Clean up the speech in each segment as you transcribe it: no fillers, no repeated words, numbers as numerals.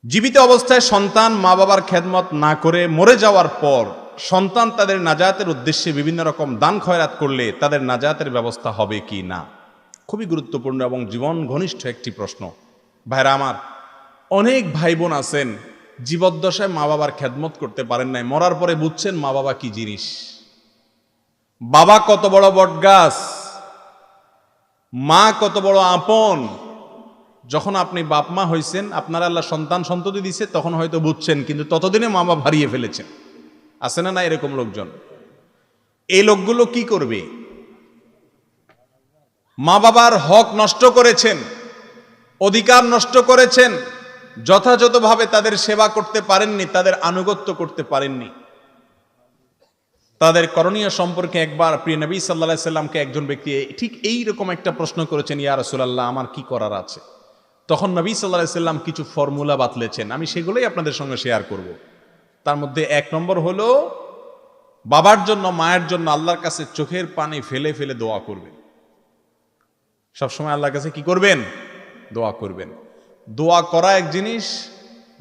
জীবিত অবস্থায় সন্তান মা বাবার খেদমত না করে মরে যাওয়ার পর সন্তান তাদের নাজাতের উদ্দেশ্যে বিভিন্ন রকম দান খয়রাত করলে তাদের নাজাতের ব্যবস্থা হবে কি না, খুবই গুরুত্বপূর্ণ এবং জীবন ঘনিষ্ঠ একটি প্রশ্ন। ভাইরা আমার, অনেক ভাই বোন আছেন জীবদ্দশায় মা বাবার খেদমত করতে পারেন নাই, মরার পরে বুঝছেন মা বাবা কি জিনিস। বাবা কত বড় বটগাছ, মা কত বড় আপন। যখন আপনি বাপ মা হয়েছেন, আপনারা আল্লাহ সন্তান সন্ততি দিছে, তখন হয়তো বুঝছেন, কিন্তু ততদিনে মা বাপ হারিয়ে ফেলেছেন। আছে না না এরকম লোকজন? এই লোকগুলো কি করবে? মা বাবার হক নষ্ট করেছেন, অধিকার নষ্ট করেছেন, যথাযথভাবে তাদের সেবা করতে পারেননি, তাদের আনুগত্য করতে পারেননি। তাদের করণীয় সম্পর্কে একবার প্রিয় নবী সাল্লাল্লাহু আলাইহি সাল্লামকে একজন ব্যক্তি ঠিক এই রকম একটা প্রশ্ন করেছেন, ইয়া রাসূলুল্লাহ, আমার কি করার আছে? তখন নবী সাল্লাল্লাহু আলাইহি সাল্লাম কিছু ফর্মুলা বাতলেছেন, আমি সেগুলোই আপনাদের সঙ্গে শেয়ার করব। তার মধ্যে এক নম্বর হলো, বাবার জন্য মায়ের জন্য আল্লাহর কাছে চোখের পানি ফেলে ফেলে দোয়া করবেন। সবসময় আল্লাহর কাছে কি করবেন? দোয়া করবেন। দোয়া করা এক জিনিস,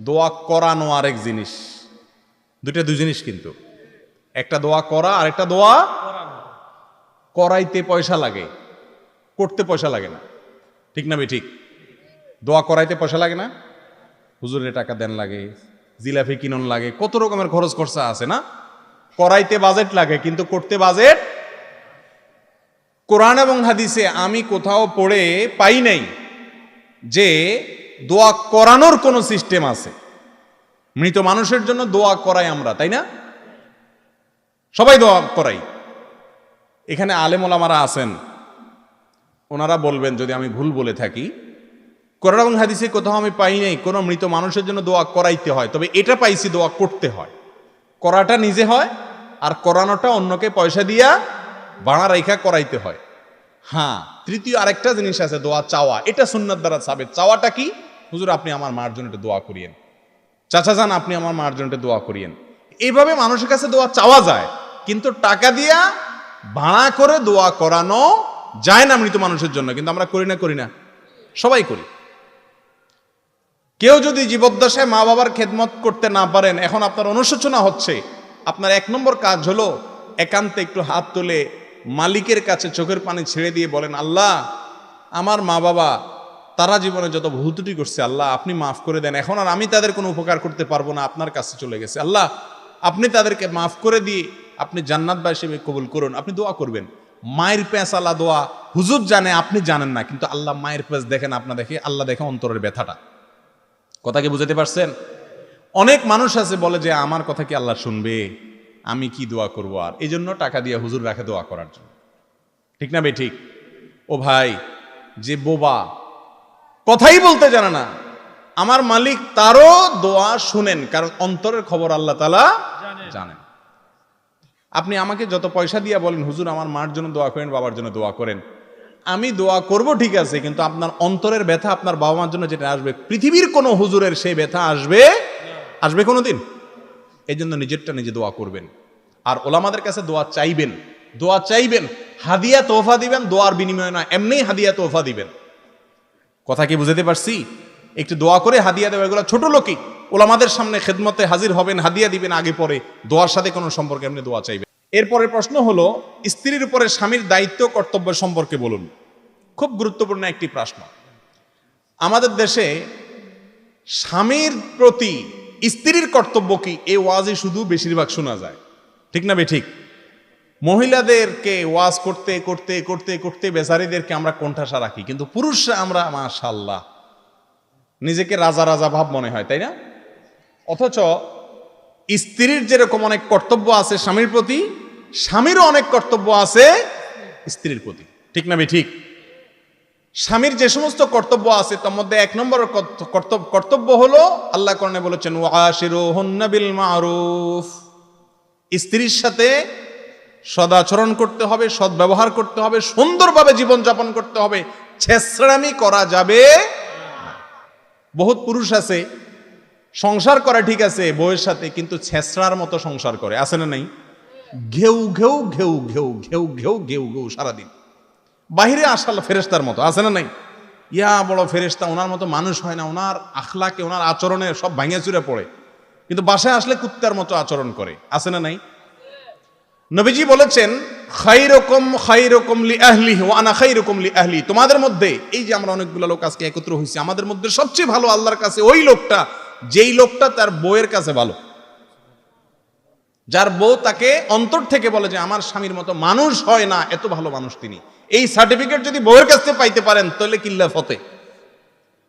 দোয়া করানো আরেক জিনিস। দুই জিনিস কিন্তু। একটা দোয়া করা আর একটা দোয়া করাইতে পয়সা লাগে, করতে পয়সা লাগে না। ঠিক না? ঠিক। দোয়া করাইতে পয়সা লাগে না, হুজুরের টাকা দেন লাগে, জিলাপি কিনন লাগে, কত রকমের খরচ খরচা আছে না? করাইতে বাজেট লাগে, কিন্তু করতে বাজেট। কোরআন এবং হাদিসে আমি কোথাও পড়ে পাই নাই যে দোয়া করানোর কোনো সিস্টেম আছে। মৃত মানুষের জন্য দোয়া করাই আমরা, তাই না? সবাই দোয়া করাই। এখানে আলেম ওলামারা আছেন, ওনারা বলবেন যদি আমি ভুল বলে থাকি। কোরআন এবং হাদিসে কোথাও আমি পাই নাই কোনো মৃত মানুষের জন্য দোয়া করাইতে হয়, তবে এটা পাইছি দোয়া করতে হয়। করাটা নিজে হয়, আর করানোটা অন্যকে পয়সা দিয়া ভাড়া রেখা করাইতে হয়। হ্যাঁ, তৃতীয় আরেকটা জিনিস আছে, দোয়া চাওয়া। এটা সুন্নাত দ্বারা সাবেত। চাওয়াটা কি? হুজুর আপনি আমার মার জন্য একটু দোয়া করিয়েন, চাচা যান আপনি আমার মার জন্য একটু দোয়া করিয়েন। এইভাবে মানুষের কাছে দোয়া চাওয়া যায়, কিন্তু টাকা দিয়া ভাড়া করে দোয়া করানো যায় না মৃত মানুষের জন্য। কিন্তু আমরা করি না? করি না? সবাই করি। কেউ যদি জীবদ্দশায় মা বাবার খেদমত করতে না পারেন, এখন আপনার অনুশোচনা হচ্ছে, আপনার এক নম্বর কাজ হলো একান্তে একটু হাত তুলে মালিকের কাছে চোখের পানি ছেড়ে দিয়ে বলেন, আল্লাহ আমার মা বাবা তারা জীবনে যত ভুল ত্রুটি করছে, আল্লাহ আপনি মাফ করে দেন। এখন আর আমি তাদের কোনো উপকার করতে পারবো না, আপনার কাছে চলে গেছে। আল্লাহ আপনি তাদেরকে মাফ করে দিয়ে আপনি জান্নাতবাসী হিসেবে কবুল করুন। আপনি দোয়া করবেন। মায়ের প্যাঁচ আল্লাহ দোয়া হুজুর জানে, আপনি জানেন না, কিন্তু আল্লাহ মায়ের প্যাঁচ দেখেন, আপনা দেখে, আল্লাহ দেখে অন্তরের ব্যথাটা। কথা কি বুঝতে পারছেন? অনেক মানুষ আছে বলে যে আমার কথা কি আল্লাহ শুনবে, আমি কি দোয়া করবো, আর এই জন্য টাকা দিয়ে হুজুর রাখে দোয়া করার জন্য। ঠিক না ভাই? ঠিক। ও ভাই, যে বোবা, কথাই বলতে জানে না, আমার মালিক তারও দোয়া শুনেন, কারণ অন্তরের খবর আল্লাহ তাআলা জানেন। আপনি আমাকে যত পয়সা দিয়ে বলেন হুজুর আমার মার জন্য দোয়া করেন, বাবার জন্য দোয়া করেন, আমি দোয়া করব ঠিক আছে, কিন্তু আপনার অন্তরের ব্যথা আপনার বাবা মার জন্য যেটা আসবে, পৃথিবীর কোনো হুজুরের সেই ব্যথা আসবে কোনোদিন? এই জন্য নিজেরটা নিজে দোয়া করবেন, আর ওলামাদের কাছে দোয়া চাইবেন। দোয়া চাইবেন, হাদিয়া তোহফা দিবেন, দোয়ার বিনিময়ে না, এমনি হাদিয়া তোহফা দিবেন। কথা কি বুঝতে পারছি? একটু দোয়া করে হাদিয়া দেওয়া, এগুলো ছোট লোকই। ওলামাদের সামনে খেদমতে হাজির হবেন, হাদিয়া দিবেন আগে পরে, দোয়ার সাথে কোনো সম্পর্ক, এমনি দোয়া চাইবেন। এরপরের প্রশ্ন হলো, স্ত্রীর উপরে স্বামীর দায়িত্ব কর্তব্য সম্পর্কে বলুন। খুব গুরুত্বপূর্ণ একটি প্রশ্ন। আমাদের দেশে স্বামীর প্রতি স্ত্রীর কর্তব্য কি, এই ওয়াজই শুধু বেশিরভাগ শোনা যায়। ঠিক না বে ঠিক? মহিলাদেরকে ওয়াজ করতে করতে করতে করতে বেচারীদেরকে আমরা কোণঠাসা রাখি, কিন্তু পুরুষরা আমরা মাশাআল্লাহ নিজেকে রাজা রাজা ভাব মনে হয়, তাই না? অথচ স্ত্রীর যেরকম অনেক কর্তব্য আছে স্বামীর প্রতি, স্বামীরও অনেক কর্তব্য আছে স্ত্রীর প্রতি। ঠিক না বে ঠিক? স্বামীর যে সমস্ত কর্তব্য আছে তার মধ্যে এক নম্বর কর্তব্য হলো, আল্লাহ কোরআনে বলেছেন ওয়াশিরুহুন্না বিল মারুফ। স্ত্রীর সাথে সদাচরণ করতে হবে, সদ্ব্যবহার করতে হবে, সুন্দরভাবে জীবনযাপন করতে হবে, ছেঁচড়ামি করা যাবে না। বহুত পুরুষ আছে সংসার করে ঠিক আছে বউয়ের সাথে, কিন্তু ছেঁচড়ার মতো সংসার করে, আছে না নাই? ঘেউ ঘেউ ঘেউ ঘেউ ঘেউ ঘেউ ঘেউ ঘেউ সারাদিন, বাহিরে আসাল ফেরেশতার মতো, আছে না নাই? ইয়া বড় ফেরেশতা, ওনার মতো মানুষ হয় না, ওনার আখলাকে ওনার আচরণে সব ভাঙে চুরে পড়ে, কিন্তু বাসায় আসলে কুত্তার মতো আচরণ করে, আছে না নাই? নবীজি বলেছেন খাইরুকুম খাইরুকুম লি আহলিহি ওয়া আনা খাইরুকুম লি আহলি, তোমাদের মধ্যে এই যে আমরা অনেকগুলো লোক আজকে একত্র হইছি, আমাদের মধ্যে সবচেয়ে ভালো আল্লাহর কাছে ওই লোকটা যেই লোকটা তার বউয়ের কাছে ভালো, যার বউ তাকে অন্তর থেকে বলে যে আমার স্বামীর মতো মানুষ হয় না, এত ভালো মানুষ তিনি। এই সার্টিফিকেট যদি বউয়ের কাছ থেকে পাইতে পারেন তাহলে কিল্লা ফতে।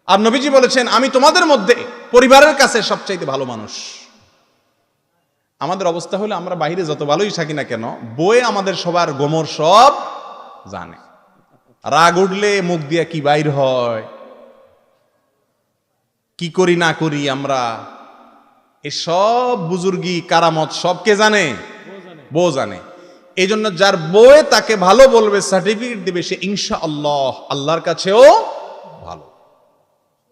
আর নবীজি বলেছেন আমি তোমাদের মধ্যে পরিবারের কাছে সবচাইতে ভালো মানুষ। আমাদের অবস্থা হলো আমরা বাইরে যত ভালোই থাকি না কেন, বউয়ে আমাদের সবার গোমর সব জানে। রাগ উঠলে মুখ দিয়া কি বাইর হয়, কি করি না করি আমরা, এসব বুজুর্গি কারামত সব কে জানে? বউ জানে। এই জন্য যার বউয়ে তাকে ভালো বলবে, সার্টিফিকেট দিবে, সে ইনশাআল্লাহ আল্লাহর কাছেও ভালো।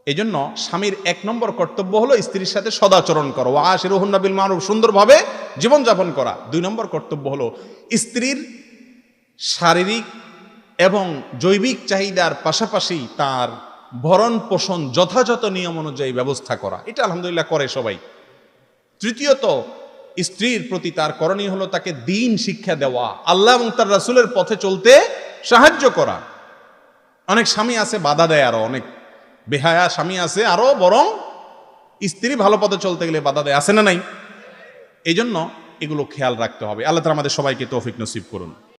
এই জন্য স্বামীর 1 নম্বর কর্তব্য হলো স্ত্রীর সাথে সদাচরণ করো, ওয়াশিরুহুন্না বিল মারুফ, সুন্দরভাবে জীবনযাপন করা। 2 নম্বর কর্তব্য হলো স্ত্রীর শারীরিক এবং জৈবিক চাহিদার পাশাপাশি তার ভরণ পোষণ যথাযথ নিয়ম অনুযায়ী ব্যবস্থা করা। এটা আলহামদুলিল্লাহ করে সবাই। তৃতীয়ত স্ত্রীর প্রতি তার করণীয় হলো তাকে দ্বীন শিক্ষা দেওয়া, আল্লাহ এবং তার রাসূলের পথে চলতে সাহায্য করা। অনেক স্বামী আছে বাধা দেয়, আরো অনেক বেহায়া স্বামী আছে আরো বরং স্ত্রী ভালো পথে চলতে গেলে বাধা দেয়, আছে না নাই? এই জন্য এগুলো খেয়াল রাখতে হবে। আল্লাহ তাআলা আমাদের সবাইকে তৌফিক নসিব করুন।